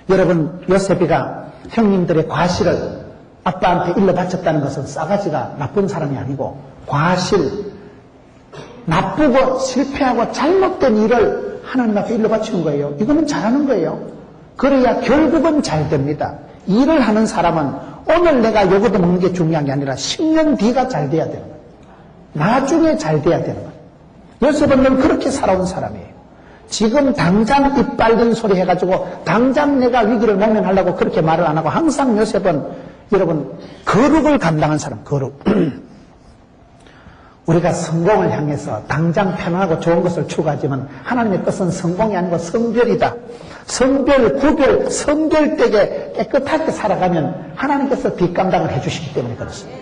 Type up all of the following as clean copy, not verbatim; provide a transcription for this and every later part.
여러분, 요셉이가 형님들의 과실을 아빠한테 일러 바쳤다는 것은 싸가지가 나쁜 사람이 아니고 과실, 나쁘고 실패하고 잘못된 일을 하나님 앞에 일러 바치는 거예요. 이거는 잘하는 거예요. 그래야 결국은 잘 됩니다. 일을 하는 사람은 오늘 내가 요거도 먹는 게 중요한 게 아니라 10년 뒤가 잘 돼야 되는 거예요. 나중에 잘 돼야 되는 거예요. 요셉은 늘 그렇게 살아온 사람이에요. 지금 당장 입 빨린 소리 해가지고 당장 내가 위기를 모면하려고 그렇게 말을 안 하고 항상 요셉은 여러분 거룩을 감당한 사람, 거룩. 우리가 성공을 향해서 당장 편안하고 좋은 것을 추구하지만 하나님의 뜻은 성공이 아니고 성별이다. 성별, 구별, 성별되게 깨끗하게 살아가면 하나님께서 뒷감당을 해주시기 때문에 그렇습니다.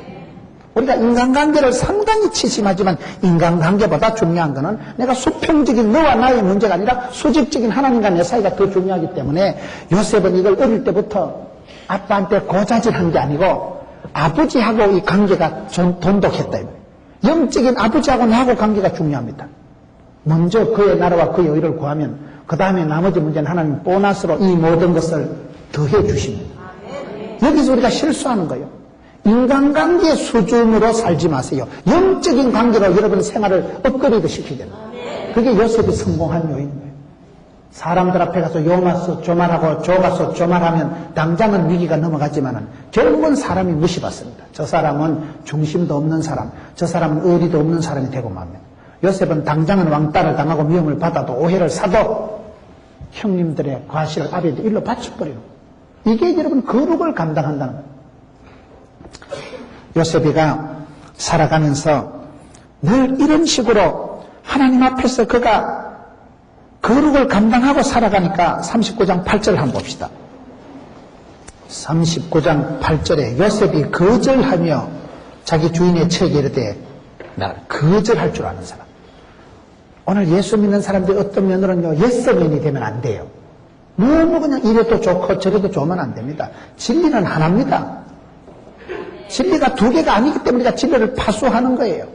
우리가 인간관계를 상당히 치심하지만 인간관계보다 중요한 것은 내가 수평적인 너와 나의 문제가 아니라 수직적인 하나님과 내 사이가 더 중요하기 때문에 요셉은 이걸 어릴 때부터 아빠한테 고자질한 게 아니고 아버지하고 이 관계가 돈독했다. 영적인 아버지하고 나하고 관계가 중요합니다. 먼저 그의 나라와 그의 의를 구하면 그 다음에 나머지 문제는 하나님 보너스로 이 모든 것을 더해 주십니다. 여기서 우리가 실수하는 거예요. 인간관계 수준으로 살지 마세요. 영적인 관계로 여러분 생활을 업그레이드 시키잖아요. 그게 요셉이 성공한 요인인 거예요. 사람들 앞에 가서 요 가서 조말하고 저 가서 조말하면 당장은 위기가 넘어가지만은 결국은 사람이 무시받습니다. 저 사람은 중심도 없는 사람, 저 사람은 의리도 없는 사람이 되고 맙니다. 요셉은 당장은 왕따를 당하고 미움을 받아도 오해를 사도 형님들의 과실을 아비한테 일로 바쳐버리는 거예요. 이게 여러분 거룩을 감당한다는 거예요. 요셉이가 살아가면서 늘 이런 식으로 하나님 앞에서 그가 거룩을 감당하고 살아가니까 39장 8절 한번 봅시다. 39장 8절에 요셉이 거절하며 자기 주인의 책에 이르되 나 거절할 줄 아는 사람. 오늘 예수 믿는 사람들이 어떤 면으로는요 예서맨이 되면 안 돼요. 너무 그냥 이래도 좋고 저래도 좋으면 안 됩니다. 진리는 하나입니다. 진리가 두 개가 아니기 때문에 우리가 진리를 파수하는 거예요.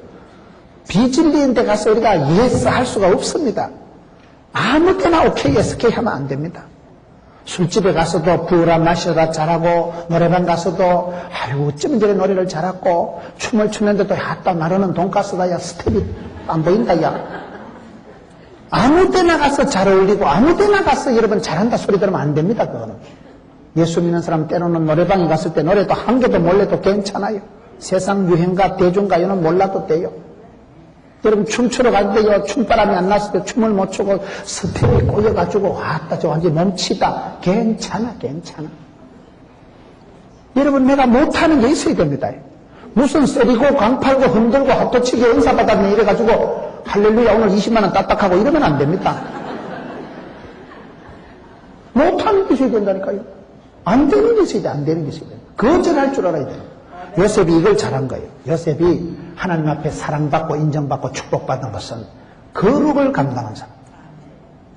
비진리인 데 가서 우리가 예스 할 수가 없습니다. 아무 때나 오케이, SK 하면 안 됩니다. 술집에 가서도 부라 마셔라 잘하고 노래방 가서도 아유 어쩌면 저래 노래를 잘하고 춤을 추는데도 야따 나르는 돈가스다 야 스텝이 안 보인다 야 아무 데나 가서 잘 어울리고 아무 데나 가서 여러분 잘한다 소리 들으면 안 됩니다. 그거는 예수 믿는 사람 때로는 노래방에 갔을 때 노래도 한 개도 몰라도 괜찮아요. 세상 유행가 대중가요는 몰라도 돼요. 여러분 춤추러 갈 때요 춤바람이 안 났을 때 춤을 못 추고 스텝이 꼬여가지고 왔다 저 완전히 멈치다 괜찮아. 여러분 내가 못하는 게 있어야 됩니다. 무슨 세리고 광팔고 흔들고 핫도치기 은사 받았네 이래가지고 할렐루야 오늘 20만 원 따딱하고 이러면 안 됩니다. 못하는 게 있어야 된다니까요. 안 되는 게 있어야 돼. 안 되는 게 있어야 돼. 거절할 줄 알아야 돼요. 요셉이 이걸 잘한 거예요. 요셉이 하나님 앞에 사랑받고 인정받고 축복받는 것은 거룩을 감당한 사람.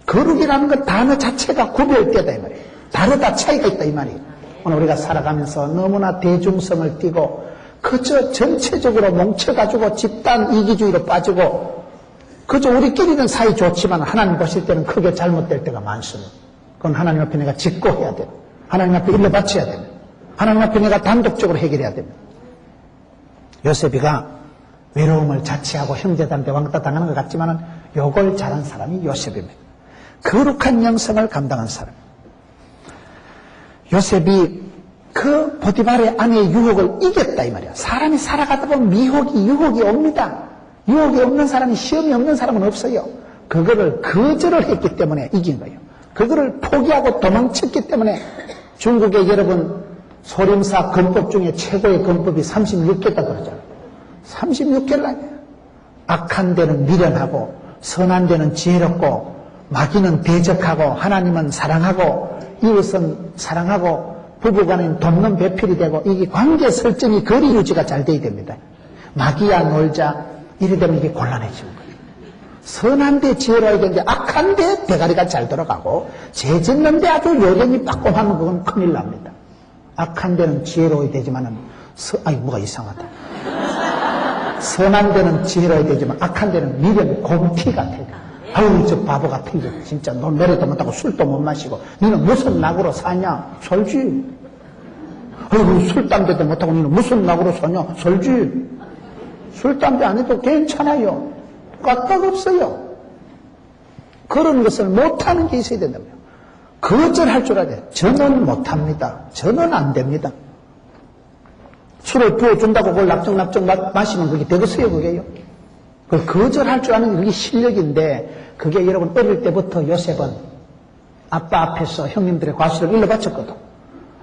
거룩이라는 것 단어 자체가 구별되다 이 말이에요. 다르다 차이가 있다 이 말이에요. 오늘 우리가 살아가면서 너무나 대중성을 띠고 그저 전체적으로 뭉쳐가지고 집단 이기주의로 빠지고 그저 우리끼리는 사이 좋지만 하나님 보실 때는 크게 잘못될 때가 많습니다. 그건 하나님 앞에 내가 짓고 해야 돼요. 하나님 앞에 일러 바쳐야 됩니다. 하나님 앞에 내가 단독적으로 해결해야 됩니다. 요셉이가 외로움을 자취하고 형제들한테 왕따 당하는 것 같지만은 요걸 잘한 사람이 요셉입니다. 거룩한 영성을 감당한 사람. 요셉이 그 보디발의 아내의 유혹을 이겼다 이 말이야. 사람이 살아가다 보면 유혹이 옵니다. 유혹이 없는 사람이 시험이 없는 사람은 없어요. 그거를 거절을 했기 때문에 이긴 거예요. 그거를 포기하고 도망쳤기 때문에 중국의 여러분 소림사 건법 중에 최고의 건법이 36개다 그러잖아요. 36개를 아니에요. 악한 데는 미련하고 선한 데는 지혜롭고 마귀는 대적하고 하나님은 사랑하고 이웃은 사랑하고 부부간은 돕는 배필이 되고 이게 관계 설정이 거리 유지가 잘 돼야 됩니다. 마귀야 놀자 이래 되면 이게 곤란해지는 거예요. 선한 데 지혜로워야 되는데 악한 데 대가리가 잘 들어가고 죄 짓는 데 아주 요령이 빠꼼하면 그건 큰일 납니다. 악한 데는 지혜로워야 되지만은 뭐가 이상하다. 선한 데는 지혜로워야 되지만 악한 데는 미련 곰티 같아요. 아유, 저 바보 같은 게 진짜 너 노래도 못하고 술도 못 마시고 너는 무슨 낙으로 사냐? 설지. 아유, 술, 담배도 못하고 너는 무슨 낙으로 사냐? 설지. 술, 담배 안 해도 괜찮아요. 까딱없어요. 그런 것을 못하는 게 있어야 된다고요. 거절할 줄 알아야 돼요. 저는 못합니다. 저는 안 됩니다. 술을 부어준다고 그걸 납작납작 마시면 그게 되겠어요, 그게요? 그걸 거절할 줄 아는 게 그게 실력인데, 그게 여러분 어릴 때부터 요셉은 아빠 앞에서 형님들의 과실을 일러바쳤거든.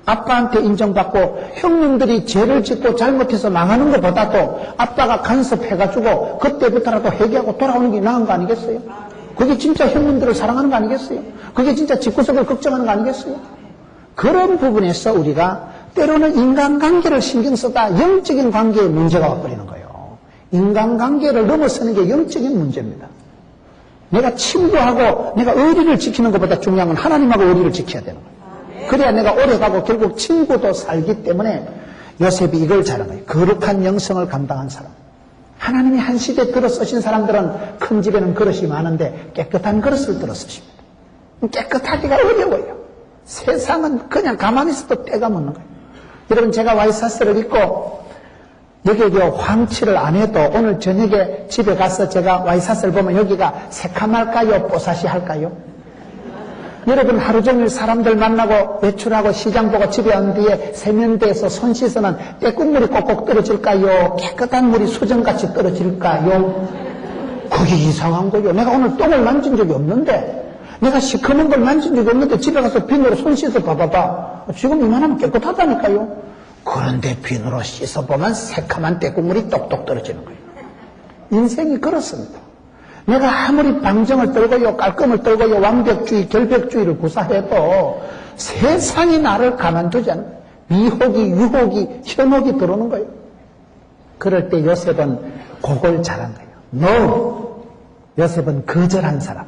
아빠한테 인정받고 형님들이 죄를 짓고 잘못해서 망하는 것보다도 아빠가 간섭해가지고 그때부터라도 회개하고 돌아오는 게 나은 거 아니겠어요? 그게 진짜 형님들을 사랑하는 거 아니겠어요? 그게 진짜 집구석을 걱정하는 거 아니겠어요? 그런 부분에서 우리가 때로는 인간관계를 신경 쓰다 영적인 관계에 문제가 와버리는 거예요. 인간관계를 넘어서는 게 영적인 문제입니다. 내가 친구하고 내가 의리를 지키는 것보다 중요한 건 하나님하고 의리를 지켜야 되는 거예요. 그래야 내가 오래가고 결국 친구도 살기 때문에 요셉이 이걸 잘한 거예요. 거룩한 영성을 감당한 사람. 하나님이 한 시대 들어 쓰신 사람들은 큰 집에는 그릇이 많은데 깨끗한 그릇을 들어 쓰십니다. 깨끗하기가 어려워요. 세상은 그냥 가만히 있어도 때가 묻는 거예요. 여러분, 제가 와이사스를 입고 여기 황칠을 안 해도 오늘 저녁에 집에 가서 제가 와이사스를 보면 여기가 새카말까요? 뽀사시 할까요? 여러분, 하루 종일 사람들 만나고 외출하고 시장 보고 집에 온 뒤에 세면대에서 손 씻으면 때국물이 꼭꼭 떨어질까요? 깨끗한 물이 수정같이 떨어질까요? 그게 이상한 거요. 내가 오늘 똥을 만진 적이 없는데, 내가 시커먼 걸 만진 적이 없는데 집에 가서 비누로 손 씻어 봐봐봐. 지금 이만하면 깨끗하다니까요. 그런데 비누로 씻어보면 새카만 때국물이 똑똑 떨어지는 거예요. 인생이 그렇습니다. 내가 아무리 방정을 떨고요, 깔끔을 떨고요, 완벽주의, 결벽주의를 구사해도 세상이 나를 가만두지 않아요. 미혹이, 유혹이, 현혹이 들어오는 거예요. 그럴 때 요셉은 그걸 잘한 거예요. No! 요셉은 거절한 사람.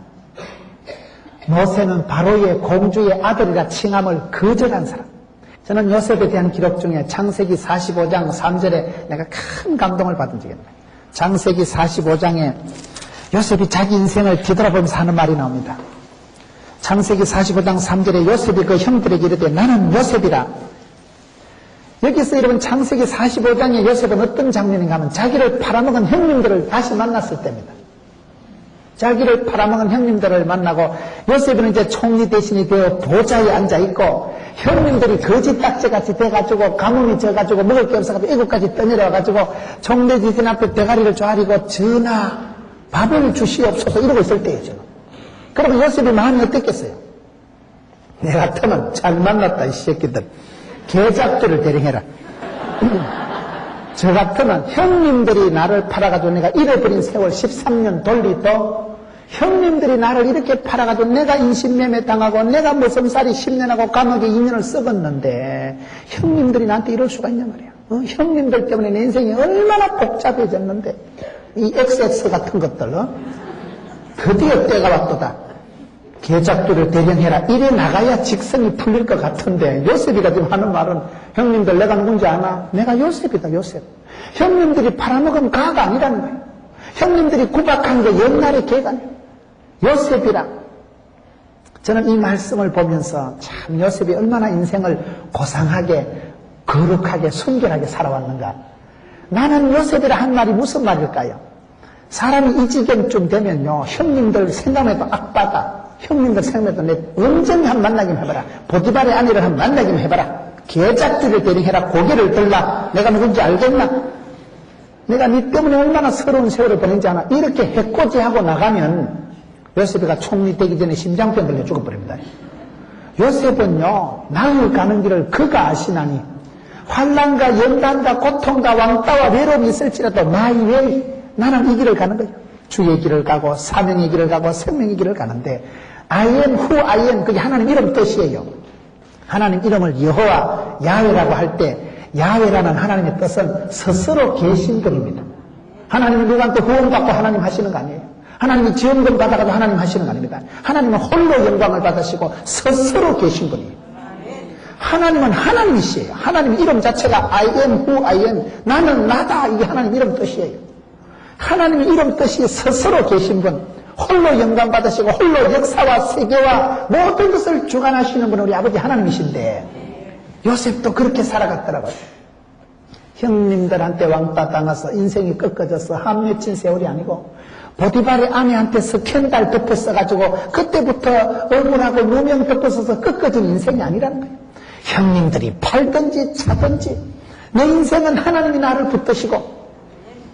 모세는 바로의 공주의 아들이라 칭함을 거절한 사람. 저는 요셉에 대한 기록 중에 창세기 45장 3절에 내가 큰 감동을 받은 적이 있습니다. 창세기 45장에 요셉이 자기 인생을 뒤돌아보면서 하는 말이 나옵니다. 창세기 45장 3절에 요셉이 그 형들에게 이르되 나는 요셉이라. 여기서 여러분 창세기 45장에 요셉은 어떤 장면인가 하면 자기를 팔아먹은 형님들을 다시 만났을 때입니다. 자기를 팔아먹은 형님들을 만나고 요셉은 이제 총리 대신이 되어 보좌에 앉아있고 형님들이 거지 딱지같이 돼가지고 가뭄이 져가지고 먹을 게 없어가지고 애국까지 떠내려와가지고 총리 대신 앞에 대가리를 조아리고 전하 밥을 주시옵소서 이러고 있을 때였죠. 그러면 요셉의 마음이 어땠겠어요? 내 같으면 잘 만났다 이 새끼들. 개잡들을 대령해라. 저 같으면 형님들이 나를 팔아가지고 내가 잃어버린 세월 13년 돌리도 형님들이 나를 이렇게 팔아가지고 내가 인신매매 당하고 내가 모성살이 10년하고 감옥에 2년을 썩었는데 형님들이 나한테 이럴 수가 있냐 말이야. 형님들 때문에 내 인생이 얼마나 복잡해졌는데 이 XX 같은 것들 드디어 때가 왔도다. 계작들을 대령해라. 이래 나가야 직성이 풀릴 것 같은데 요셉이가 지금 하는 말은 형님들 내가 누군지 아나? 내가 요셉이다 요셉. 형님들이 팔아먹은 가가 아니라는 거예요. 형님들이 구박한 게 옛날의 개가 아니에요. 요셉이라. 저는 이 말씀을 보면서 참 요셉이 얼마나 인생을 고상하게 거룩하게 순결하게 살아왔는가. 나는 요셉이라 한 말이 무슨 말일까요? 사람이 이 지경쯤 되면요 형님들 생각해도 악바다. 형님들 생각해도 내 온전히 한 만나기만 해봐라. 보디발의 아내를 한 만나기만 해봐라. 계작들을 대령해라. 고개를 들라. 내가 누군지 알겠나? 내가 네 때문에 얼마나 서러운 세월을 보낸지 아나? 이렇게 해코지하고 나가면 요셉이가 총리 되기 전에 심장병 걸려 죽어버립니다. 요셉은요 나을 가는 길을 그가 아시나니 환난과 연단과 고통과 왕따와 외로움이 있을지라도 my way 나는 이 길을 가는 거예요. 주의 길을 가고 사명의 길을 가고 생명의 길을 가는데 I am who I am 그게 하나님 이름 뜻이에요. 하나님 이름을 여호와 야훼라고 할 때 야훼라는 하나님의 뜻은 스스로 계신 분입니다. 하나님은 누구한테 구원받고 하나님 하시는 거 아니에요. 하나님이 지원금 받아가도 하나님 하시는 거 아닙니다. 하나님은 홀로 영광을 받으시고 스스로 계신 분이에요. 하나님은 하나님이시에요. 하나님 이름 자체가 I am who I am 나는 나다 이게 하나님 이름 뜻이에요. 하나님의 이름 뜻이 스스로 계신 분 홀로 영광 받으시고 홀로 역사와 세계와 모든 것을 주관하시는 분은 우리 아버지 하나님이신데 요셉도 그렇게 살아갔더라고요. 형님들한테 왕따 당해서 인생이 꺾어져서 한 맺힌 세월이 아니고 보디발의 아내한테 스캔들 덮어써가지고 그때부터 억울하고 누명 덮어서서 꺾어진 인생이 아니라는 거예요. 형님들이 팔든지 차든지 내 인생은 하나님이 나를 붙드시고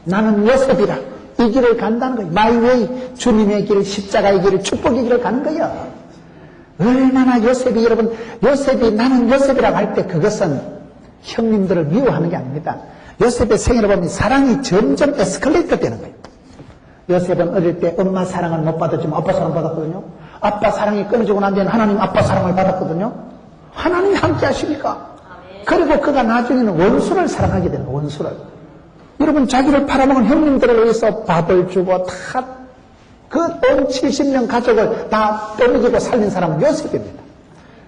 나는 요셉이라 이 길을 간다는 거예요. 마이 웨이, 주님의 길, 십자가의 길, 축복의 길을 가는 거예요. 얼마나 요셉이 여러분, 요셉이 나는 요셉이라고 할 때 그것은 형님들을 미워하는 게 아닙니다. 요셉의 생애를 보면 사랑이 점점 에스컬레이터 되는 거예요. 요셉은 어릴 때 엄마 사랑을 못 받았지만 아빠 사랑 받았거든요. 아빠 사랑이 끊어지고 난 뒤에는 하나님 아빠 사랑을 받았거든요. 하나님이 함께 하십니까? 그리고 그가 나중에는 원수를 사랑하게 되는 거예요. 원수를. 여러분 자기를 팔아먹은 형님들을 위해서 밥을 주고 다 그 온 70명 가족을 다 떠먹이고 살린 사람은 요셉입니다.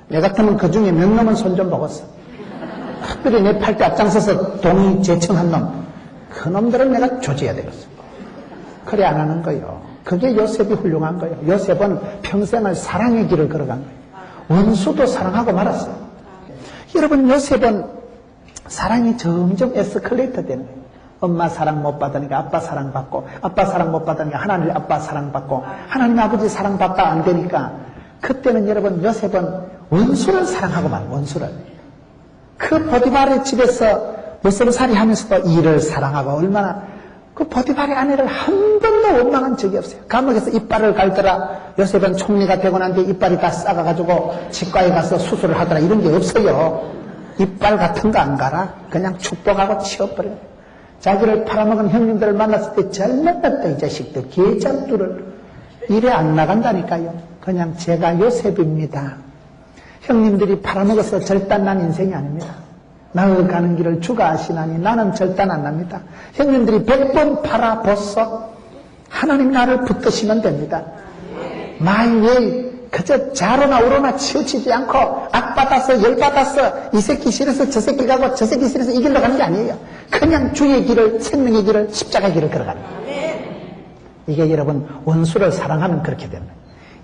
내 같으면 그 중에 몇 놈은 손 좀 먹었어. 특별히 내 팔 때 앞장서서 동의 제청한 놈. 그 놈들은 내가 조져야 되겠어. 그래 안 하는 거예요. 그게 요셉이 훌륭한 거예요. 요셉은 평생을 사랑의 길을 걸어간 거예요. 원수도 사랑하고 말았어요. 여러분 요셉은 사랑이 점점 에스컬레이터 되는 거예요. 엄마 사랑 못 받으니까 아빠 사랑 받고 아빠 사랑 못 받으니까 하나님 아빠 사랑 받고 하나님 아버지 사랑 받다 안 되니까 그때는 여러분 요셉은 원수를 사랑하고 말 원수를. 그 보디발의 집에서 무슨살이 하면서도 일을 사랑하고 얼마나 그 보디발의 아내를 한 번도 원망한 적이 없어요. 감옥에서 이빨을 갈더라. 요셉은 총리가 되고 난 뒤에 이빨이 다 썩어가지고 치과에 가서 수술을 하더라. 이런 게 없어요. 이빨 같은 거 안 가라. 그냥 축복하고 치워버려요. 자기를 팔아먹은 형님들을 만났을 때 잘못났다 이 자식들. 개잡두를 일에 안 나간다니까요. 그냥 제가 요셉입니다. 형님들이 팔아먹어서 절단난 인생이 아닙니다. 나아가는 길을 주가 아시나니 나는 절단 안 납니다. 형님들이 100번 팔아보소. 하나님 나를 붙드시면 됩니다. 마이 웨이. 그저 자로나 우로나 치우치지 않고 악받아서 열받아서 이 새끼 싫어서 저 새끼 가고 저 새끼 싫어서 이 길로 가는 게 아니에요. 그냥 주의 길을, 생명의 길을, 십자가의 길을 걸어가는 거예요. 이게 여러분 원수를 사랑하면 그렇게 되는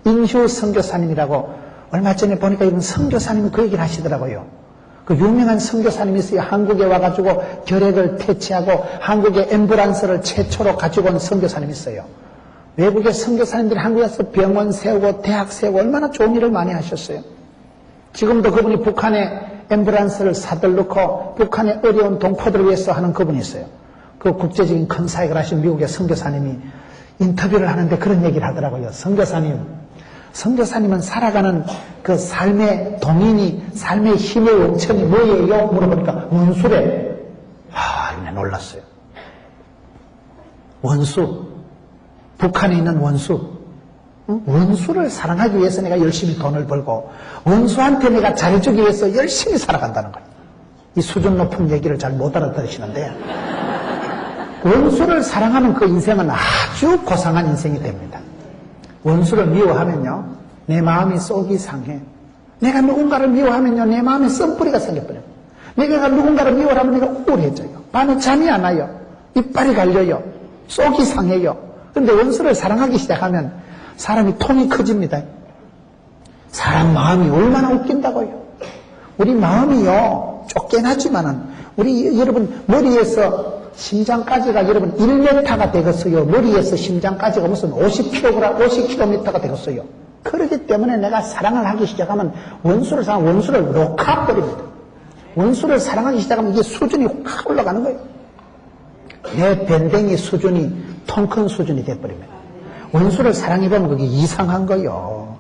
거예요. 인휴 선교사님이라고 얼마 전에 보니까 이런 선교사님이 그 얘기를 하시더라고요. 그 유명한 선교사님이 있어요. 한국에 와가지고 결핵을 퇴치하고 한국에 앰뷸런스를 최초로 가지고 온 선교사님이 있어요. 외국의 선교사님들이 한국에서 병원 세우고 대학 세우고 얼마나 좋은 일을 많이 하셨어요. 지금도 그분이 북한에 앰뷸런스를 사들놓고 북한의 어려운 동포들을 위해서 하는 그분이 있어요. 그 국제적인 큰 사역을 하신 미국의 선교사님이 인터뷰를 하는데 그런 얘기를 하더라고요. 선교사님은 살아가는 그 삶의 동인이 삶의 힘의 원천이 뭐예요? 물어보니까 원수래. 이내 놀랐어요. 원수. 북한에 있는 원수. 원수를 사랑하기 위해서 내가 열심히 돈을 벌고 원수한테 내가 잘해주기 위해서 열심히 살아간다는 거예요. 이 수준 높은 얘기를 잘 못 알아들으시는데 원수를 사랑하면 그 인생은 아주 고상한 인생이 됩니다. 원수를 미워하면요 내 마음이 쏙이 상해. 내가 누군가를 미워하면요 내 마음에 썬뿌리가 생겨버려요. 내가 누군가를 미워하면 내가 우울해져요. 밤에 잠이 안 와요. 이빨이 갈려요. 쏙이 상해요. 그런데 원수를 사랑하기 시작하면 사람이 통이 커집니다. 사람 마음이 얼마나 웃긴다고요. 우리 마음이요 쫓겨나지만은 우리 여러분 머리에서 심장까지가 여러분 1m가 되겠어요. 머리에서 심장까지가 무슨 50km가 되겠어요. 그렇기 때문에 내가 사랑을 하기 시작하면 원수를 녹아버립니다. 원수를 사랑하기 시작하면 이게 수준이 확 올라가는 거예요. 내 밴댕이 수준이 통 큰 수준이 돼버립니다. 원수를 사랑해보면 그게 이상한 거요.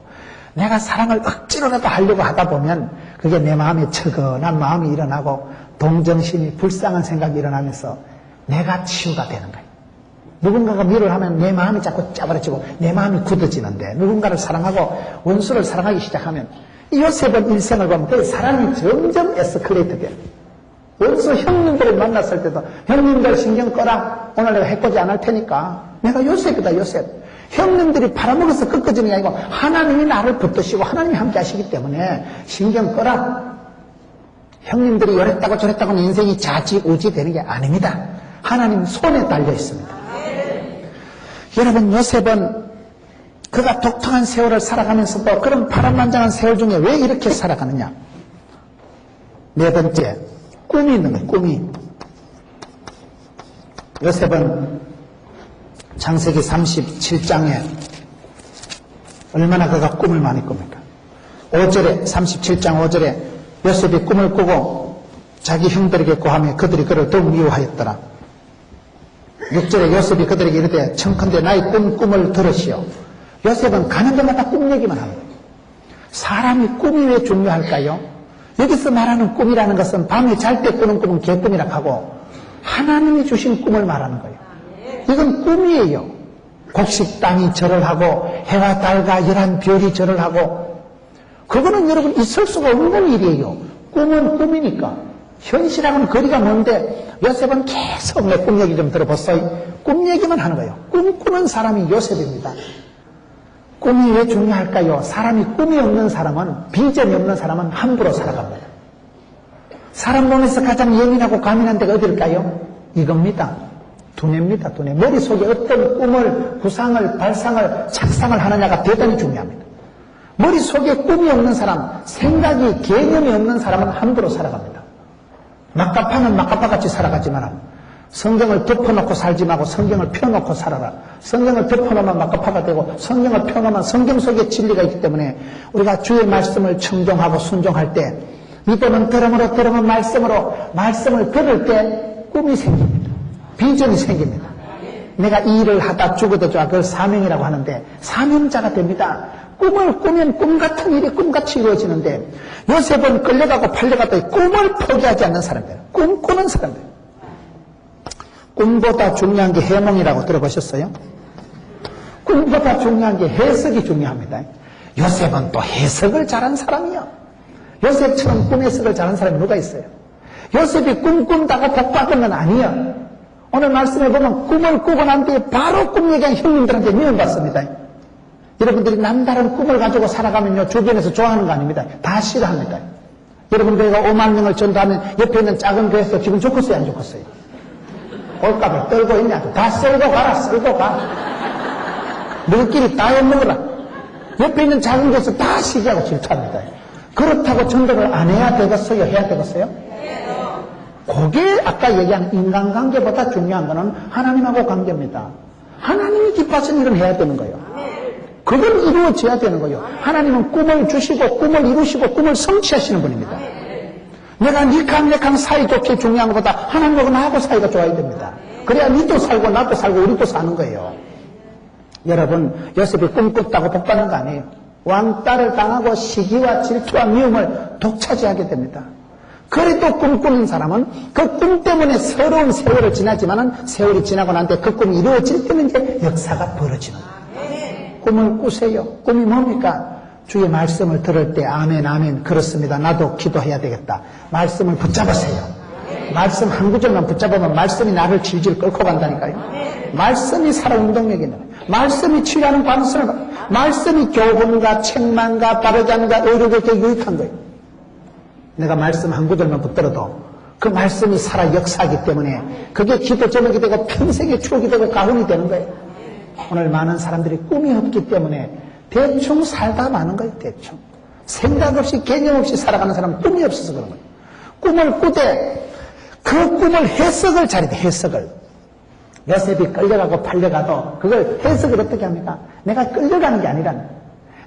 내가 사랑을 억지로라도 하려고 하다 보면 그게 내 마음에 처근한 마음이 일어나고 동정심이 불쌍한 생각이 일어나면서 내가 치유가 되는 거예요. 누군가가 미워를 하면 내 마음이 자꾸 짜버려지고 내 마음이 굳어지는데 누군가를 사랑하고 원수를 사랑하기 시작하면 이 요셉은 일생을 보면 그 사랑이 점점 에스컬레이트 돼요. 원수 형님들을 만났을 때도 형님들 신경 꺼라. 오늘 내가 해코지 안 할 테니까. 내가 요셉이다 요셉. 형님들이 팔아먹어서 꺾어지는 게 아니고 하나님이 나를 붙드시고 하나님이 함께 하시기 때문에 신경 꺼라. 형님들이 이랬다고 저랬다고 내 인생이 좌지우지 되는 게 아닙니다. 하나님 손에 달려 있습니다. 여러분 요셉은 그가 독특한 세월을 살아가면서도 그런 파란만장한 세월 중에 왜 이렇게 살아가느냐? 네 번째, 꿈이 있는 거예요. 꿈이. 요셉은 창세기 37장에 얼마나 그가 꿈을 많이 꿉니까? 5절에 37장 5절에 요셉이 꿈을 꾸고 자기 형들에게 고하며 그들이 그를 더욱 미워하였더라. 6절에 요셉이 그들에게 이르되 청컨대 나의 꿈을 들으시오. 요셉은 가는 데마다 꿈 얘기만 합니다. 사람이 꿈이 왜 중요할까요? 여기서 말하는 꿈이라는 것은 밤에 잘 때 꾸는 꿈은 개꿈이라 하고 하나님이 주신 꿈을 말하는 거예요. 이건 꿈이에요. 곡식 땅이 절을 하고 해와 달과 열한 별이 절을 하고 그거는 여러분 있을 수가 없는 일이에요. 꿈은 꿈이니까. 현실하고는 거리가 먼데 요셉은 계속 내 꿈 얘기 좀 들어보세요. 꿈 얘기만 하는 거예요. 꿈꾸는 사람이 요셉입니다. 꿈이 왜 중요할까요? 사람이 꿈이 없는 사람은, 비전이 없는 사람은 함부로 살아갑니다. 사람 몸에서 가장 예민하고 가민한 데가 어딜까요? 이겁니다. 두뇌입니다. 두뇌. 머릿속에 어떤 꿈을, 구상을, 발상을, 착상을 하느냐가 대단히 중요합니다. 머릿속에 꿈이 없는 사람, 생각이, 개념이 없는 사람은 함부로 살아갑니다. 막가파는 막가파같이 살아가지만 성경을 덮어놓고 살지 말고 성경을 펴놓고 살아라. 성경을 덮어놓으면 막가파가 되고 성경을 펴놓으면 성경 속에 진리가 있기 때문에 우리가 주의 말씀을 청종하고 순종할 때 믿음은 들음으로 들으면 말씀을 들을 때 꿈이 생깁니다. 비전이 생깁니다. 내가 이 일을 하다 죽어도 좋아. 그걸 사명이라고 하는데 사명자가 됩니다. 꿈을 꾸면 꿈 같은 일이 꿈같이 이루어지는데 요셉은 끌려가고 팔려가도 꿈을 포기하지 않는 사람들, 꿈꾸는 사람들. 꿈보다 중요한 게 해몽이라고 들어보셨어요? 꿈보다 중요한 게 해석이 중요합니다. 요셉은 또 해석을 잘한 사람이요. 요셉처럼 꿈 해석을 잘한 사람이 누가 있어요? 요셉이 꿈 꾼다고 복 받은 건 아니에요. 오늘 말씀에 보면 꿈을 꾸고 난 뒤에 바로 꿈 얘기한 형님들한테 미움받습니다. 여러분들이 남다른 꿈을 가지고 살아가면요 주변에서 좋아하는 거 아닙니다. 다 싫어합니다. 여러분들과 5만 명을 전도하면 옆에 있는 작은 교회에서 기분 좋겠어요 안 좋겠어요? 올값을 떨고 있냐고. 다 썰고 가라. 썰고 가. 너희끼리 다 해먹어라. 옆에 있는 작은 교회에서 다 시기하고 질투합니다. 그렇다고 전도를 안 해야 되겠어요? 해야 되겠어요? 그게 아까 얘기한 인간관계보다 중요한 거는 하나님하고 관계입니다. 하나님이 기뻐하시는 일은 해야 되는 거예요. 그걸 이루어져야 되는 거예요. 하나님은 꿈을 주시고 꿈을 이루시고 꿈을 성취하시는 분입니다. 내가 니캉니캉 사이좋게 중요한 것보다 하나님하고 나하고 사이가 좋아야 됩니다. 그래야 니도 살고 나도 살고 우리도 사는 거예요. 여러분 요셉이 꿈 꿨다고 복 받는 거 아니에요. 왕따를 당하고 시기와 질투와 미움을 독차지하게 됩니다. 그래도 꿈꾸는 사람은 그 꿈 때문에 서러운 세월을 지나지만은 세월이 지나고 난 뒤에 그 꿈이 이루어질 때는 이제 역사가 벌어지는 거예요. 꿈을 꾸세요. 꿈이 뭡니까? 주의 말씀을 들을 때 아멘 아멘 그렇습니다. 나도 기도해야 되겠다. 말씀을 붙잡으세요. 말씀 한 구절만 붙잡으면 말씀이 나를 질질 끌고 간다니까요. 말씀이 살아 운동력이 있는 거예요. 말씀이 치료하는 방식을 말씀이 교훈과 책망과 바르지 않은가 의료적에 유익한 거예요. 내가 말씀 한 구절만 붙들어도 그 말씀이 살아 역사하기 때문에 그게 기도 제목이 되고 평생의 추억이 되고 가훈이 되는 거예요. 오늘 많은 사람들이 꿈이 없기 때문에 대충 살다 마는 거예요. 대충. 생각 없이 개념 없이 살아가는 사람은 꿈이 없어서 그런 거예요. 꿈을 꾸되 그 꿈을 해석을 잘해야 돼. 해석을. 요셉이 끌려가고 팔려가도 그걸 해석을 어떻게 합니까? 내가 끌려가는 게 아니라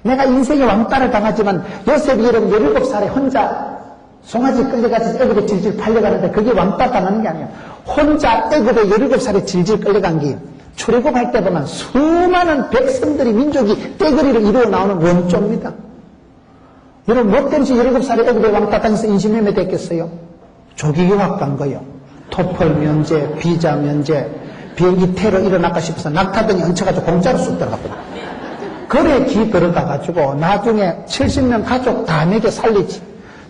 내가 인생의 왕따를 당하지만 요셉이 여러분 17살에 혼자 송아지 끌려가서 애굽에 질질 팔려가는데 그게 왕따 당하는 게 아니에요. 혼자 애굽에 17살에 질질 끌려간 게 출애굽할 때 보면 수많은 백성들이 민족이 떼거리를 이루어 나오는 원조입니다. 여러분 뭐 때문에 17살에 애굽에 왕따 당해서 인신매매 됐겠어요? 조기 유학 간 거예요. 토플 면제, 비자 면제, 비행기 테러 일어날까 싶어서 낙타등에 얹혀가지고 공짜로 쑥 들어갔거든요. 그래 기 들어가가지고 나중에 70명 가족 다 먹여 살리지.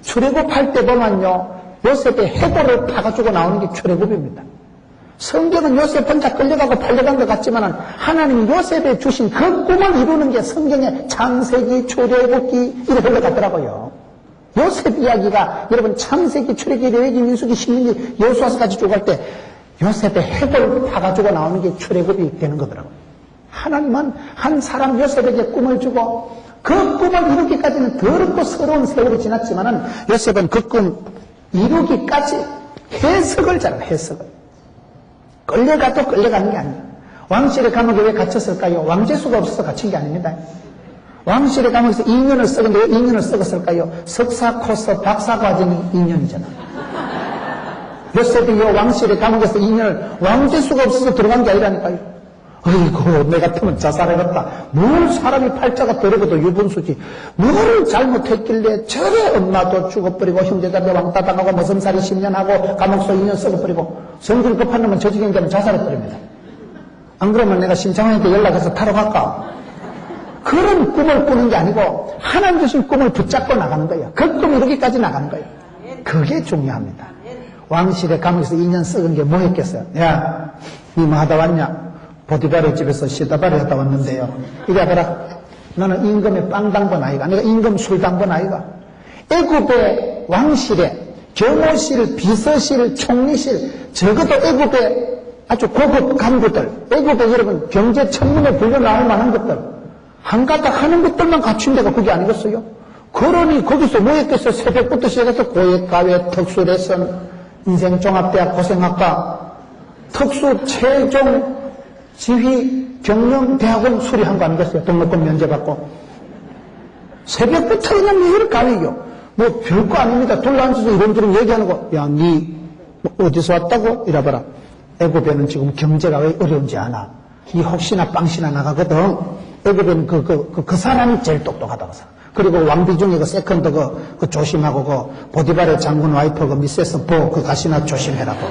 출애굽할 때 보면요 요셉의 해골을 파가지고 나오는 게 출애굽입니다. 성경은 요셉 혼자 끌려가고 팔려간 것 같지만 하나님이 요셉에 주신 그 꿈을 이루는 게 성경의 창세기, 출애굽기 이렇게 흘러가더라고요. 요셉 이야기가 여러분 창세기, 출애굽기, 레위기, 민수기, 신명기, 여호수아서까지 쭉 갈 때 요셉의 해골을 파가지고 나오는 게 출애굽이 되는 거더라고요. 하나님은 한 사람 요셉에게 꿈을 주고 그 꿈을 이루기까지는 더럽고 서러운 세월이 지났지만은 요셉은 그 꿈 이루기까지 해석을 잘해요. 해석을. 끌려가도 끌려가는 게 아니에요. 왕실의 감옥에 왜 갇혔을까요? 왕재수가 없어서 갇힌 게 아닙니다. 왕실의 감옥에서 2년을 썩었는데 왜 2년을 썩었을까요? 석사, 코스, 박사 과정이 2년이잖아. 요셉이 왕실의 감옥에서 2년을 왕재수가 없어서 들어간 게 아니라니까요. 어이구, 내 같으면 자살해봤다. 뭘 사람이 팔자가 더러고도 유분수지. 뭘 잘못했길래 저래 엄마도 죽어버리고 형제자도 왕따 당하고 머슴살이 10년 하고 감옥서 2년 썩어버리고 성질 급한 놈은 저지경자는 자살해버립니다. 안 그러면 내가 심창원한테 연락해서 타러 갈까? 그런 꿈을 꾸는 게 아니고 하나님 주신 꿈을 붙잡고 나가는 거예요. 그 꿈 이루기까지 나가는 거예요. 그게 중요합니다. 왕실의 감옥에서 2년 썩은 게 뭐였겠어요? 야, 니 뭐 하다 왔냐? 보디발의 집에서 시다발이 하다 왔는데요. 이래 봐라. 나는 임금의 빵당번 아이가. 내가 임금 술당번 아이가. 애굽의 왕실에 경호실, 비서실, 총리실, 적어도 애굽의 아주 고급 간부들, 애굽의 여러분 경제 청문회 불려 나올 만한 것들, 한가닥 하는 것들만 갖춘 데가 그게 아니겠어요? 그러니 거기서 뭐 했겠어요? 새벽부터 시작해서 고액가외, 특수레슨, 인생종합대학 고생학과, 특수 최종 지휘 경영대학원 수리한 거 아니겠어요? 등록금 면제받고. 새벽부터 그냥 매일 가위요. 뭐 별거 아닙니다. 둘러앉아서 이런저런 얘기하는 거. 야, 니 어디서 왔다고? 이래봐라. 애굽에는 지금 경제가 왜 어려운지 아나? 니 혹시나 빵시나 나가거든. 애굽에는 그 사람이 제일 똑똑하다고 사. 그리고 왕비 중에 그 세컨드 그 조심하고 그 보디발의 장군 와이프 그 미세스 그 가시나 조심해라 그거.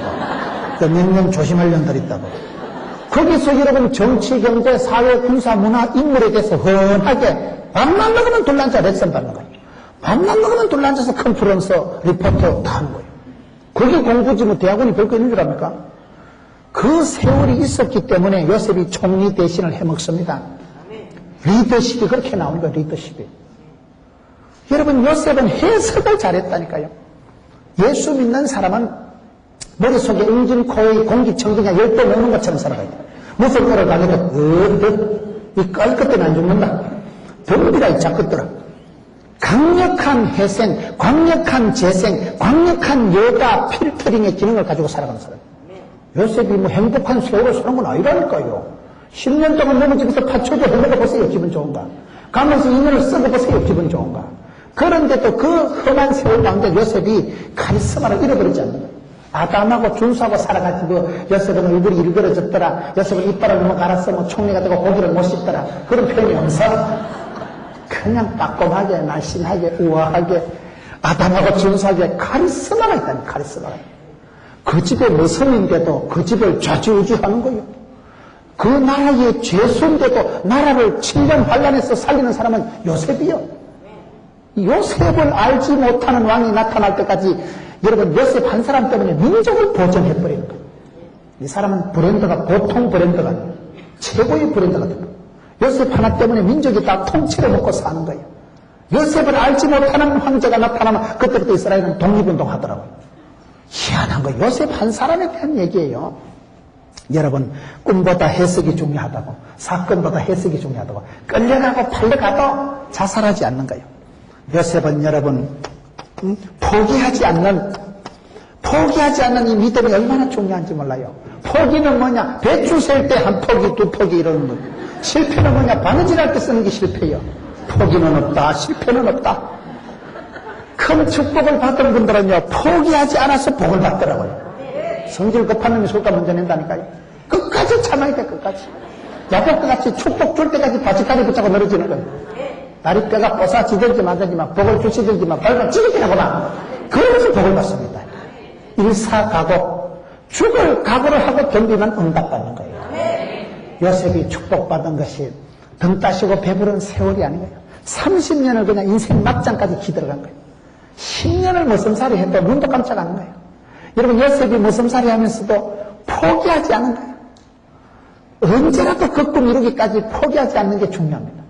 그 몇 명 조심할 년들 있다고. 거기서 여러분 정치, 경제, 사회, 군사, 문화, 인물에 대해서 훤하게 밥만 먹으면 둘러앉아 레슨 받는 거예요. 밥만 먹으면 둘러앉아서 컨퍼런스, 리포터 다 하는 거예요. 그게 공부지 뭐 대학원이 별거 있는 줄 압니까? 그 세월이 있었기 때문에 요셉이 총리 대신을 해먹습니다. 리더십이 그렇게 나오는 거예요. 리더십이. 여러분 요셉은 해석을 잘했다니까요. 예수 믿는 사람은 머릿속에 응진, 코의 공기청정기가 10배 넘는 것처럼 살아가야 돼. 무슨 거를 가게도 이 깔끝때는 안 죽는다. 덤비라 이 작것들아. 강력한 회생, 강력한 재생, 강력한 여가 필터링의 기능을 가지고 살아가는 사람. 요셉이 뭐 행복한 세월을 사는 건 아니라니까요. 10년 동안 너무 집에서 파쳐도 행복해보세요. 기분 좋은가. 가면서 2년을 썩어보세요. 기분 좋은가. 그런데도 그 험한 세월 가운데 요셉이 카리스마를 잃어버리지 않는 거예요. 아담하고 준수하고 살아가지고 요셉은 얼굴이 일그러졌더라. 요셉은 이빨을 너무 갈았어. 뭐 총리가 되고 고기를 못 씹더라. 그런 표현이 없어. 그냥 빠꼼하게, 날씬하게, 우아하게, 아담하고 준수하게 카리스마가 있다니, 카리스마가. 그 집의 머슴인데도 그 집을 좌지우지하는 거예요. 그 나라의 죄수인데도 나라를 7년 환란해서 살리는 사람은 요셉이요. 요셉을 알지 못하는 왕이 나타날 때까지 여러분 요셉 한 사람 때문에 민족을 보존해버리는 거예요. 이 사람은 브랜드가 보통 브랜드가 아니에요. 최고의 브랜드가 됩니다. 요셉 하나 때문에 민족이 다 통째로 먹고 사는 거예요. 요셉을 알지 못하는 황제가 나타나면 그때부터 이스라엘은 독립운동 하더라고요. 희한한 거예요. 요셉 한 사람에 대한 얘기예요. 여러분 꿈보다 해석이 중요하다고, 사건보다 해석이 중요하다고, 끌려가고 팔려가도 자살하지 않는 거예요. 요셉은 여러분 포기하지 않는 이 믿음이 얼마나 중요한지 몰라요. 포기는 뭐냐? 배추 셀 때 한 포기, 두 포기 이러는 거예요. 실패는 뭐냐? 바느질할 때 쓰는 게 실패예요. 포기는 없다, 실패는 없다. 큰 축복을 받은 분들은요, 포기하지 않아서 복을 받더라고요. 성질 급한 놈이 술값 먼저 낸다니까요. 끝까지 참아야 돼, 끝까지. 야곱과 같이 축복 줄 때까지 바지까지 붙잡고 늘어지는 거예요. 다리뼈가 뽀사지들지 말든지만 복을 주시든지만 발만 찌르게 하거나 그러면서 복을 받습니다. 일사각오, 죽을 각오를 하고 견디면 응답받는 거예요. 요셉이 축복받은 것이 등 따시고 배부른 세월이 아니에요. 30년을 그냥 인생 막장까지 기들어간 거예요. 10년을 머슴살이 해도 눈도 깜짝 안 하는 거예요. 여러분 요셉이 머슴살이 하면서도 포기하지 않은 거예요. 언제라도 그 꿈 이루기까지 포기하지 않는 게 중요합니다.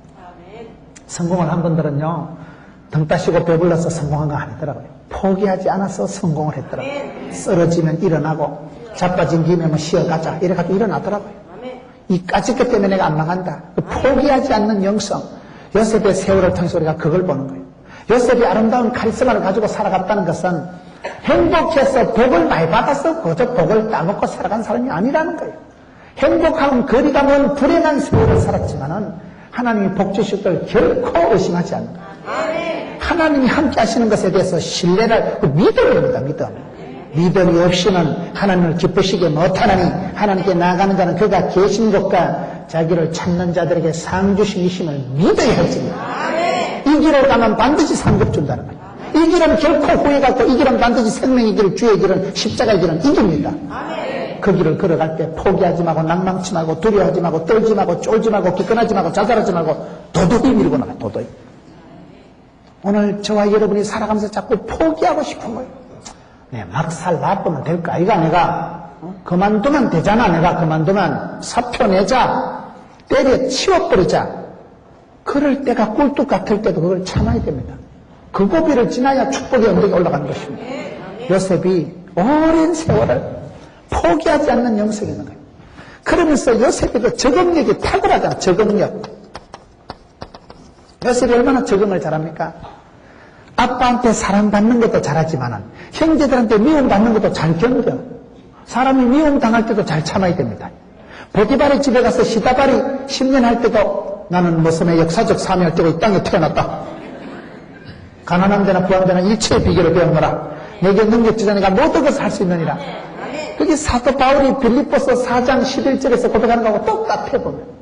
성공을 한 분들은요, 등 따시고 배불러서 성공한 거 아니더라고요. 포기하지 않아서 성공을 했더라고요. 쓰러지면 일어나고, 자빠진 김에 뭐 쉬어가자. 이래가지고 일어나더라고요. 이 까짓것 때문에 내가 안 망한다. 포기하지 않는 영성. 요셉의 세월을 통해서 우리가 그걸 보는 거예요. 요셉이 아름다운 카리스마를 가지고 살아갔다는 것은 행복해서 복을 많이 받아서 그저 복을 따먹고 살아간 사람이 아니라는 거예요. 행복하면 거리가 먼 불행한 세월을 살았지만은 하나님이 복 주실 걸 결코 의심하지 않는 거예요. 하나님이 함께 하시는 것에 대해서 신뢰를, 믿음입니다, 믿음. 믿음이 없이는 하나님을 기쁘시게 못하나니 하나님께 나아가는 자는 그가 계신 곳과 자기를 찾는 자들에게 상 주심이심을 믿어야 할지니 이 길을 가면 반드시 상급 준다는 거예요. 이 길은 결코 후회가 없고 이 길은 반드시 생명의 길, 주의 길은 십자가의 길은 이깁니다. 그 길을 걸어갈 때 포기하지 말고 낭망치 말고 두려워하지 말고 떨지 말고 쫄지 말고 기권하지 말고 자살하지 말고 도도히 밀고 나가. 도도히. 오늘 저와 여러분이 살아가면서 자꾸 포기하고 싶은 거예요. 네, 막살 놔두면 될까? 이거 내가 그만두면 되잖아. 내가 그만두면 사표 내자. 때려 치워버리자. 그럴 때가 꿀뚝 같을 때도 그걸 참아야 됩니다. 그 고비를 지나야 축복의 언덕에 올라가는 것입니다. 요셉이 오랜 세월을 포기하지 않는 영성이 있는 거예요. 그러면서 요셉이 그 적응력이 탁월하잖아. 적응력. 요셉이 얼마나 적응을 잘합니까? 아빠한테 사랑받는 것도 잘하지만은 형제들한테 미움받는 것도 잘 견뎌. 사람이 미움당할 때도 잘 참아야 됩니다. 보디발의 집에 가서 시다발이 10년 할 때도 나는 모সম의 역사적 사명을 띠고 이 땅에 태어났다. 가난한 데나 부한 데나 일체의 비결을 배우노라. 내게 능력 주자 내가 모든 것을 할 수 있느니라. 그게 사도 바울이 빌립보서 4장 11절에서 고백하는 거하고 똑같아 보면.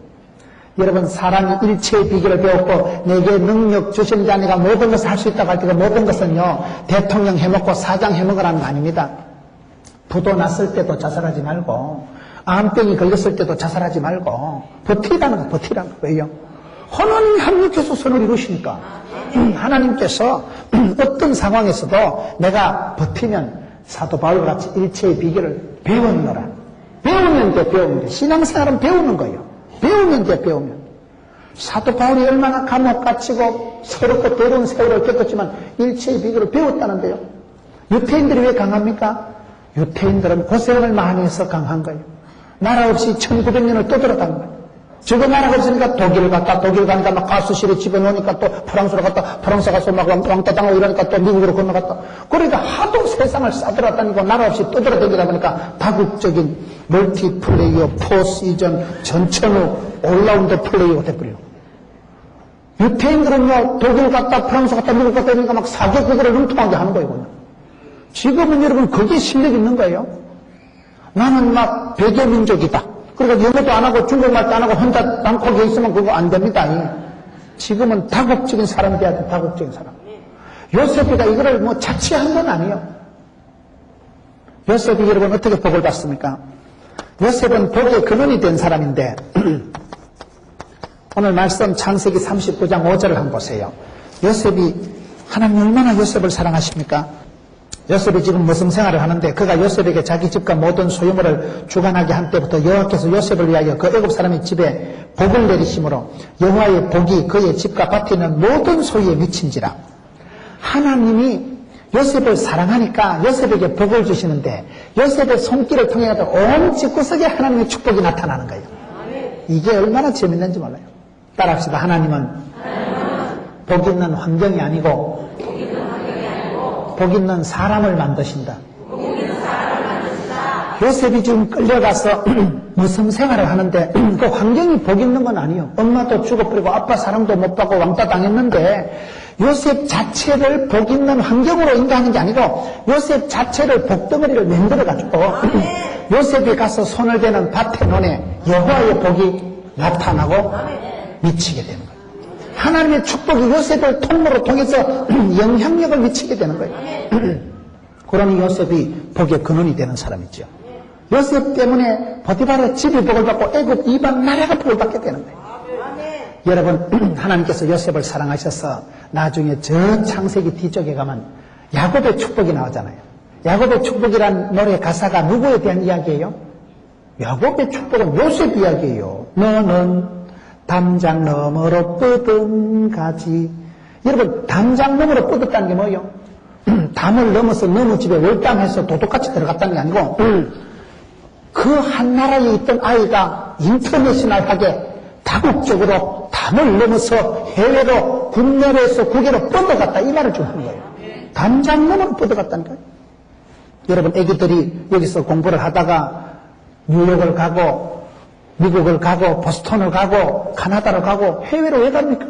여러분, 사람이 일체의 비결을 배웠고 내게 능력 주신 자 내가 모든 것을 할 수 있다고 할 때 그 모든 것은요, 대통령 해먹고 사장 해먹으라는 거 아닙니다. 부도 났을 때도 자살하지 말고 암병이 걸렸을 때도 자살하지 말고 버티라는 거, 버티라는 거. 왜요? 하나님이 합력해서 선을 이루시니까. 하나님께서 어떤 상황에서도 내가 버티면 사도 바울과 같이 일체의 비결을 배웠노라. 배우면 돼, 배우면 돼. 신앙생활은 배우는 거예요. 배우면 돼, 배우면. 사도 바울이 얼마나 감옥 갇히고 서럽고 더러운 세월을 겪었지만 일체의 비결을 배웠다는데요. 유태인들이 왜 강합니까? 유태인들은 고생을 많이 해서 강한 거예요. 나라 없이 1900년을 떠들어간 거예요. 저거 나라가 없으니까 독일 갔다, 독일 가니까 막 가스실에 집어넣으니까 또 프랑스로 갔다, 프랑스 가서 막 왕따 당하고 이러니까 또 미국으로 건너갔다. 그러니까 하도 세상을 싸돌아다니고 나라 없이 떠돌아다니다 보니까 다국적인 멀티플레이어, 포시전, 전천후, 올라운드 플레이어가 돼버려요. 유태인들은요, 독일 갔다, 프랑스 갔다, 미국 갔다 이러니까 막 사개국어를 융통하게 하는 거예요, 그냥. 지금은 여러분, 그게 실력 있는 거예요. 나는 막 배교민족이다. 그러니까 영어도 안 하고 중국말도 안 하고 혼자 남고에 있으면 그거 안 됩니다. 지금은 다국적인 사람이 돼야 돼, 다국적인 사람. 요셉이가 이거를 뭐 자취한 건 아니에요. 요셉이 여러분 어떻게 복을 받습니까? 요셉은 복의 근원이 된 사람인데, 오늘 말씀 창세기 39장 5절을 한번 보세요. 요셉이, 하나님 얼마나 요셉을 사랑하십니까? 요셉이 지금 무슨 생활을 하는데 그가 요셉에게 자기 집과 모든 소유물을 주관하게 한 때부터 여호와께서 요셉을 위하여 그 애굽 사람의 집에 복을 내리심으로 여호와의 복이 그의 집과 밭에 있는 모든 소유에 미친지라. 하나님이 요셉을 사랑하니까 요셉에게 복을 주시는데 요셉의 손길을 통해 온 집구석에 하나님의 축복이 나타나는 거예요. 이게 얼마나 재밌는지 몰라요. 따라합시다. 하나님은 복 있는 환경이 아니고 복 있는 사람을 만드신다. 요셉이 지금 끌려가서 무슨 생활을 하는데 그 환경이 복 있는 건 아니에요. 엄마도 죽어버리고 아빠 사랑도 못 받고 왕따 당했는데 요셉 자체를 복 있는 환경으로 인도하는 게 아니고 요셉 자체를 복덩어리를 만들어가지고 요셉이 가서 손을 대는 밭에 논에 여호와의 복이 나타나고 미치게 되는 거예요. 하나님의 축복이 요셉을 통로로 통해서 영향력을 미치게 되는 거예요. 그러니 요셉이 복의 근원이 되는 사람이죠. 요셉 때문에 보디발의 집이 복을 받고 애굽 이방 나라가 복을 받게 되는 거예요. 여러분, 하나님께서 요셉을 사랑하셔서 나중에 저 창세기 뒤쪽에 가면 야곱의 축복이 나오잖아요. 야곱의 축복이란 노래 가사가 누구에 대한 이야기예요? 야곱의 축복은 요셉 이야기예요. 너는 담장 너머로 뻗은 가지. 여러분, 담장 너머로 뻗었다는 게 뭐예요? 담을 넘어서 너무 집에 월담해서 도둑같이 들어갔다는 게 아니고 그 한 나라에 있던 아이가 인터내셔널하게 다국적으로 담을 넘어서 해외로 국내로에서 국외로 뻗어갔다 이 말을 좀 하는 거예요. 담장놈으로 뻗어갔다는 거예요. 여러분 애기들이 여기서 공부를 하다가 뉴욕을 가고 미국을 가고 보스턴을 가고 카나다를 가고 해외로 왜 갑니까?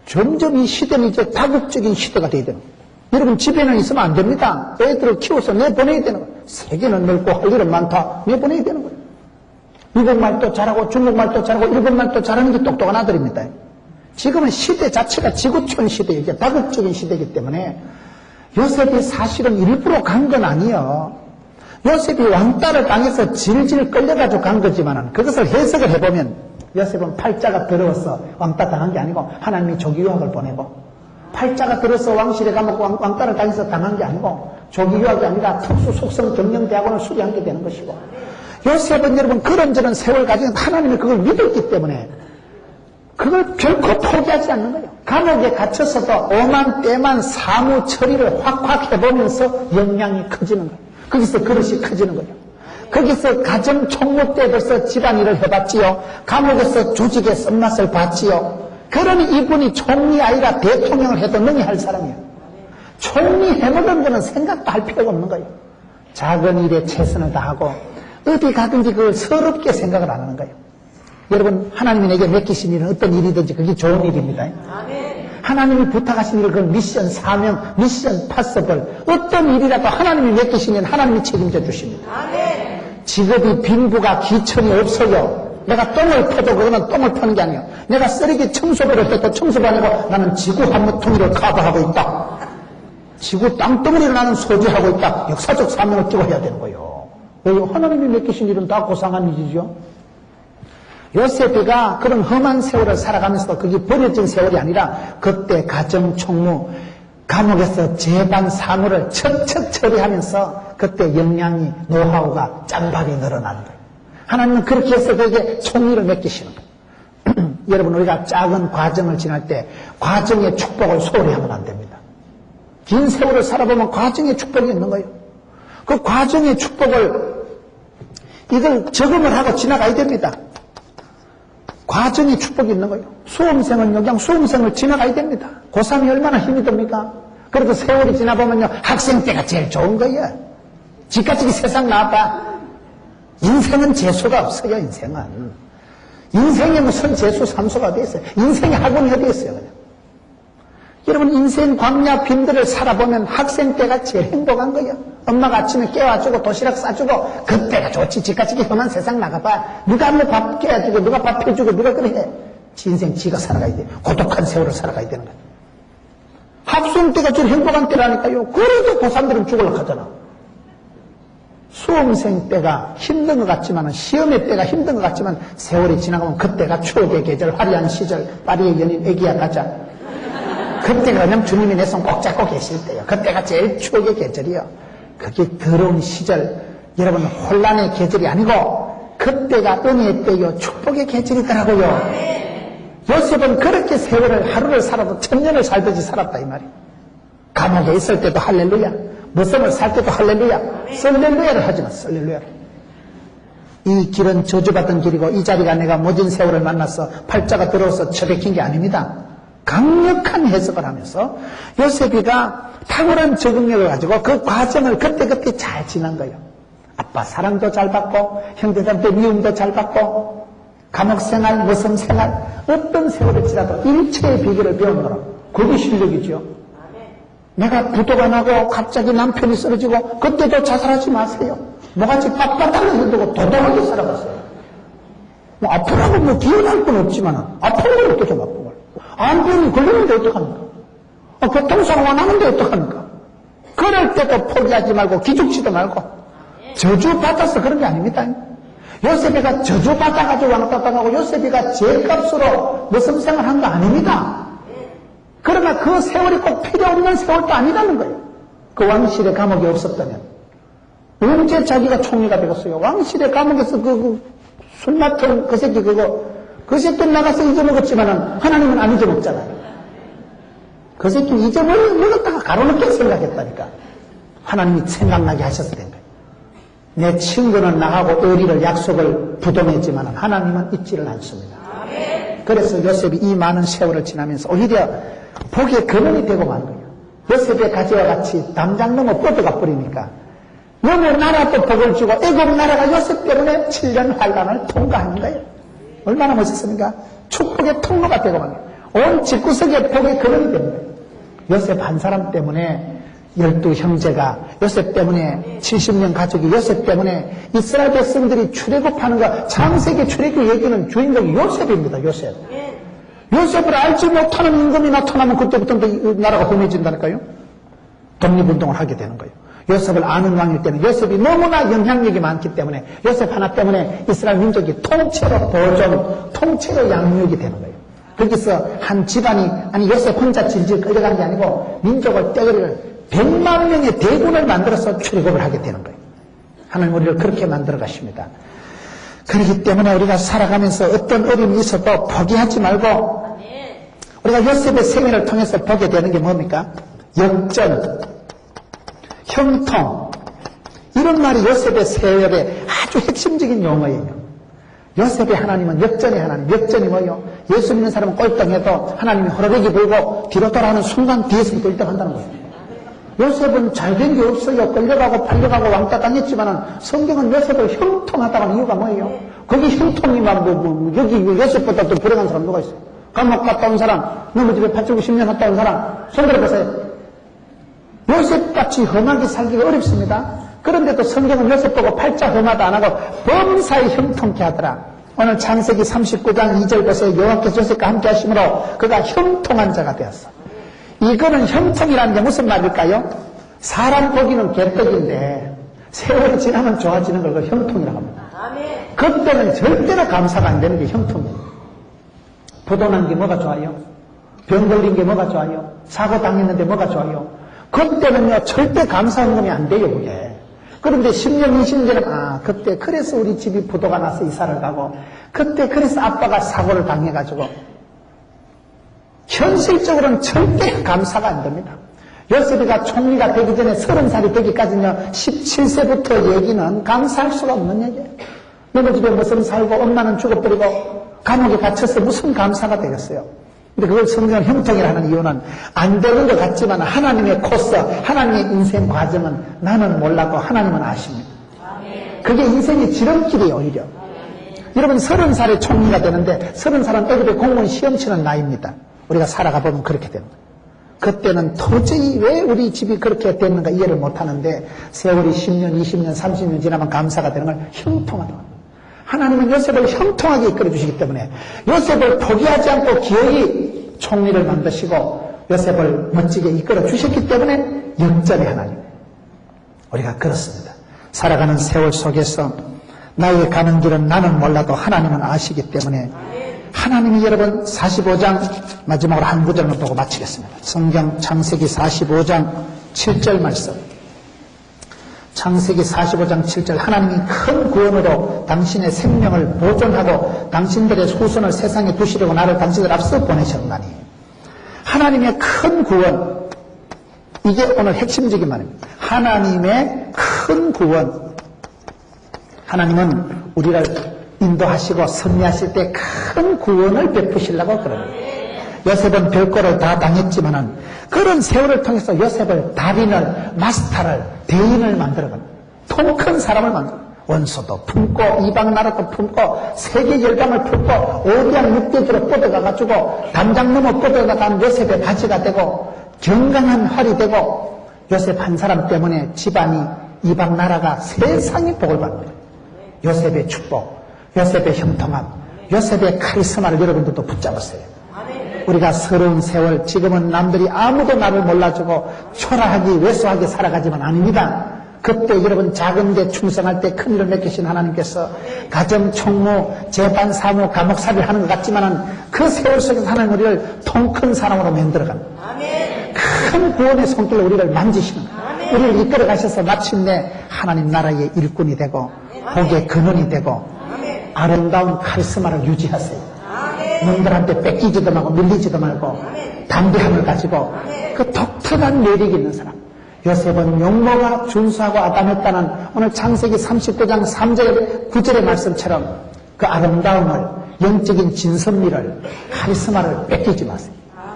점점 이 시대는 이제 다국적인 시대가 돼야 되는 거예요. 여러분 집에는 있으면 안 됩니다. 애들을 키워서 내보내야 되는 거예요. 세계는 넓고 할 일은 많다. 내보내야 되는 거예요. 미국말도 잘하고 중국말도 잘하고 일본말도 잘하는 게 똑똑한 아들입니다. 지금은 시대 자체가 지구촌 시대예요. 이제 다국적인 시대이기 때문에 요셉이 사실은 일부러 간 건 아니에요. 요셉이 왕따를 당해서 질질 끌려가지고 간 거지만 그것을 해석을 해보면 요셉은 팔자가 더러워서 왕따 당한 게 아니고 하나님이 조기 유학을 보내고 팔자가 들어서 왕실에 가면 왕따를 당해서 당한 게 아니고 조기 유학이 아니라 특수 속성 경영 대학원을 수료한 게 되는 것이고 요셉은 여러분 그런저런 세월 가지고 하나님이 그걸 믿었기 때문에 그걸 결코 포기하지 않는 거예요. 감옥에 갇혀서도 오만 때만 사무 처리를 확확 해보면서 역량이 커지는 거예요. 거기서 그릇이 커지는 거예요. 거기서 가정 총무 때 벌써 집안일을 해봤지요. 감옥에서 조직의 쓴맛을 봤지요. 그러니 이분이 총리 아니라 대통령을 해도 능히 할 사람이에요. 총리 해먹은 거는 생각도 할 필요가 없는 거예요. 작은 일에 최선을 다하고 어디 가든지 그걸 서럽게 생각을 안 하는 거예요. 여러분 하나님이 내게 맡기신 일은 어떤 일이든지 그게 좋은 일입니다. 하나님이 부탁하신 일을 그 미션 사명, 미션 파서블 어떤 일이라도 하나님이 맡기신 일은 하나님이 책임져 주십니다. 직업이 빈부가 기천이 없어요. 내가 똥을 퍼도 그거는 똥을 퍼는 게 아니에요. 내가 쓰레기 청소부를 해도 청소부 아니고 나는 지구 한무통일을 커버하고 있다. 지구 땅덩어리를 나는 소지하고 있다. 역사적 사명을 찍어야 되는 거예요. 왜요? 하나님이 맡기신 일은 다 고상한 일이죠. 요셉이가 그런 험한 세월을 살아가면서도 그게 버려진 세월이 아니라 그때 가정 총무 감옥에서 재반 사무를 척척 처리하면서 그때 역량이 노하우가 짬박이 늘어나는 거예요. 하나님은 그렇게 해서 그에게 총리를 맡기시는 거예요. 여러분 우리가 작은 과정을 지날 때 과정의 축복을 소홀히 하면 안 됩니다. 긴 세월을 살아보면 과정의 축복이 있는 거예요. 그 과정의 축복을 이걸 적응을 하고 지나가야 됩니다. 과정의 축복이 있는 거예요. 수험생은 그냥 수험생을 지나가야 됩니다. 고3이 얼마나 힘이 듭니까? 그래도 세월이 지나보면요 학생 때가 제일 좋은 거예요. 지금까지 세상 나와봐. 인생은 재수가 없어요. 인생에 무슨 재수 삼수가 어디 있어요. 인생의 학원이 어디 있어요. 그냥. 여러분 인생 광야 빈들을 살아보면 학생 때가 제일 행복한 거예요. 엄마가 아침에 깨워주고 도시락 싸주고 그때가 좋지. 지까지기 험한 세상 나가봐. 누가 뭐 밥 깨워주고 누가 밥 해주고 누가 그래 해. 인생 지가 살아가야 돼. 고독한 세월을 살아가야 되는 거예요. 학생 때가 제일 행복한 때라니까요. 그래도 고3들은 죽으려고 하잖아. 수험생 때가 힘든 것 같지만 시험의 때가 힘든 것 같지만 세월이 지나가면 그때가 추억의 계절 화려한 시절 파리의 연인 애기야 가자. 그때가 그냥 주님이 내 손 꼭 잡고 계실 때요. 그때가 제일 추억의 계절이요. 그게 더러운 시절 여러분 혼란의 계절이 아니고 그때가 은혜의 때요 축복의 계절이더라고요. 요셉은 그렇게 세월을 하루를 살아도 1000년을 살듯이 살았다 이 말이에요. 감옥에 있을 때도 할렐루야. 무성을 살 때도 할렐루야. 썰렐루야를 하지만 썰렐루야를. 이 길은 저주받은 길이고 이 자리가 내가 모진 세월을 만나서 팔자가 들어서 처박힌 게 아닙니다. 강력한 해석을 하면서 요셉이가 탁월한 적응력을 가지고 그 과정을 그때그때 잘 지난 거예요. 아빠 사랑도 잘 받고 형제들한테 미움도 잘 받고 감옥생활, 무성생활 어떤 세월을 지나도 일체의 비결을 배우는 거라. 그게 실력이죠. 내가 부도가 나고 갑자기 남편이 쓰러지고 그때도 자살하지 마세요. 뭐같이 빳빳하게 해두고 도도하게 살아갔어요. 뭐 아프라고 뭐 기어날 건 없지만 아픈 걸 어떻게 아픈 걸. 암병이 걸리는데 어떡합니까? 교통사고가 나는데 어떡합니까? 그럴 때도 포기하지 말고 기죽지도 말고 저주받아서 그런 게 아닙니다. 요셉이가 저주받아가지고 왕따 당하고 요셉이가 죄값으로 무성생활 한 거 아닙니다. 그러나 그 세월이 꼭 필요 없는 세월도 아니라는 거예요. 그 왕실의 감옥이 없었다면 언제 자기가 총리가 되겠어요? 왕실의 감옥에서 술 맡은 그 새끼 그 새끼 나가서 잊어먹었지만은 하나님은 안 잊어먹잖아요. 그 새끼 잊어먹었다가 가로놓게 생각했다니까. 하나님이 생각나게 하셔서 된 거예요. 내 친구는 나하고 의리를 약속을 부동했지만 하나님은 잊지를 않습니다. 그래서 요셉이 이 많은 세월을 지나면서 오히려 복의 근원이 되고 만 거예요. 요셉의 가지와 같이 담장 넘어 뻗어가 버리니까 어느 나라도 복을 주고 애국 나라가 요셉 때문에 7년 환란을 통과하는 거예요. 얼마나 멋있습니까? 축복의 통로가 되고 만 거예요. 온 집구석에 복의 근원이 됩니다. 요셉 한 사람 때문에 12형제가 요셉 때문에 70년 가족이 요셉 때문에 이스라엘 백성들이 출애굽하는 거 창세기 출애굽 얘기는 주인공이 요셉입니다. 요셉. 요셉을 알지 못하는 임금이 나타나면 그때부터 나라가 험해진다니까요. 독립운동을 하게 되는 거예요. 요셉을 아는 왕일 때는 요셉이 너무나 영향력이 많기 때문에 요셉 하나 때문에 이스라엘 민족이 통째로 보존, 통째로 양육이 되는 거예요. 거기서 한 집안이 아니 요셉 혼자 질질 끌려간 게 아니고 민족을 떼거리를 100만 명의 대군을 만들어서 출애굽을 하게 되는 거예요. 하나님 우리를 그렇게 만들어 가십니다. 그렇기 때문에 우리가 살아가면서 어떤 어려움이 있어도 포기하지 말고 우리가 요셉의 생애를 통해서 보게 되는 게 뭡니까? 역전, 형통 이런 말이 요셉의 세월의 아주 핵심적인 용어예요. 요셉의 하나님은 역전의 하나님. 역전이 뭐예요? 예수 믿는 사람은 꼴등해도 하나님이 호로록이 불고 뒤로 돌아오는 순간 뒤에서부터 1등 한다는 거예요. 요셉은 잘된 게 없어요. 끌려가고 팔려가고 왕따 당했지만은 성경은 요셉을 형통하다고 하는 이유가 뭐예요? 거기 형통이만 여기 요셉보다 더 불행한 사람 누가 있어요? 감옥 갔다 온 사람, 너무 집에 890년 갔다 온 사람, 손 들어보세요. 요셉같이 험하게 살기가 어렵습니다. 그런데도 성경은 요셉 보고 팔자 험하다 안 하고 범사에 형통케 하더라. 오늘 창세기 39장 2절 보세요. 여호와께서 요셉과 함께 하심으로 그가 형통한 자가 되었어. 이거는 형통이라는 게 무슨 말일까요? 사람 고기는 개떡인데 세월이 지나면 좋아지는 걸 형통이라고 합니다. 그때는 절대로 감사가 안 되는 게 형통이에요. 부도난 게 뭐가 좋아요? 병 걸린 게 뭐가 좋아요? 사고 당했는데 뭐가 좋아요? 그때는요 절대 감사 헌금이 안 돼요 그게. 그런데 10년 20년 전에 그때 그래서 우리 집이 부도가 나서 이사를 가고 그때 그래서 아빠가 사고를 당해가지고 현실적으로는 절대 감사가 안 됩니다. 요셉이가 총리가 되기 전에 30살이 되기까지는요 17세부터 얘기는 감사할 수가 없는 얘기예요. 너네 집에 무슨 살고 엄마는 죽어버리고 감옥에 갇혀서 무슨 감사가 되겠어요. 근데 그걸 성경은 형통이라는 이유는 안 되는 것 같지만 하나님의 코스, 하나님의 인생 과정은 나는 몰라도 하나님은 아십니다. 그게 인생의 지름길이에요 오히려. 여러분 30살에 총리가 되는데 30살은 애굽의 공무원 시험 치는 나이입니다. 우리가 살아가 보면 그렇게 됩니다. 그때는 도저히 왜 우리 집이 그렇게 됐는가 이해를 못하는데 세월이 10년, 20년, 30년 지나면 감사가 되는 걸 형통하다. 하나님은 요셉을 형통하게 이끌어 주시기 때문에 요셉을 포기하지 않고 기어이 총리를 만드시고 요셉을 멋지게 이끌어 주셨기 때문에 역전의 하나님. 우리가 그렇습니다. 살아가는 세월 속에서 나의 가는 길은 나는 몰라도 하나님은 아시기 때문에 하나님이 여러분 45장 마지막으로 한 구절만 보고 마치겠습니다. 성경 창세기 45장 7절 말씀. 창세기 45장 7절 하나님이 큰 구원으로 당신의 생명을 보존하고 당신들의 후손을 세상에 두시려고 나를 당신들 앞서 보내셨나니. 하나님의 큰 구원, 이게 오늘 핵심적인 말입니다. 하나님의 큰 구원. 하나님은 우리를 인도하시고 섭리하실 때 큰 구원을 베푸시려고 그럽니다. 요셉은 별거를 다 당했지만은 그런 세월을 통해서 요셉을 달인을, 마스터를, 대인을 만들어갑니다. 통 큰 사람을 만들어. 원수도 품고 이방 나라도 품고 세계 열강을 품고 오디양 육대기로 뻗어가가지고 담장 넘어 뻗어가간 요셉의 바지가 되고 경강한 활이 되고 요셉 한 사람 때문에 집안이 이방 나라가 세상이 복을 받습니다. 요셉의 축복, 요셉의 형통함, 요셉의 카리스마를 여러분들도 붙잡았어요. 우리가 서러운 세월, 지금은 남들이 아무도 나를 몰라주고 초라하게 왜소하게 살아가지만 아닙니다. 그때 여러분 작은데 충성할 때 큰일을 맡기신 하나님께서 가정, 총무, 재반, 사무, 감옥살이를 하는 것 같지만은 그 세월 속에서 하나님 우리를 통 큰 사람으로 만들어갑니다. 큰 구원의 손길로 우리를 만지시는 우리를 이끌어 가셔서 마침내 하나님 나라의 일꾼이 되고 복의 근원이 되고 아름다운 카리스마를 유지하세요. 놈들한테 뺏기지도 말고 밀리지도 말고 담대함을 가지고 그 독특한 매력이 있는 사람, 요셉은 용모가 준수하고 아담했다는 오늘 창세기 39장 3절 9절의 말씀처럼 그 아름다움을, 영적인 진선미를, 카리스마를 뺏기지 마세요.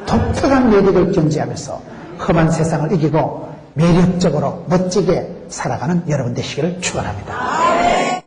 독특한 매력을 견지하면서 험한 세상을 이기고 매력적으로 멋지게 살아가는 여러분 되시기를 축원합니다.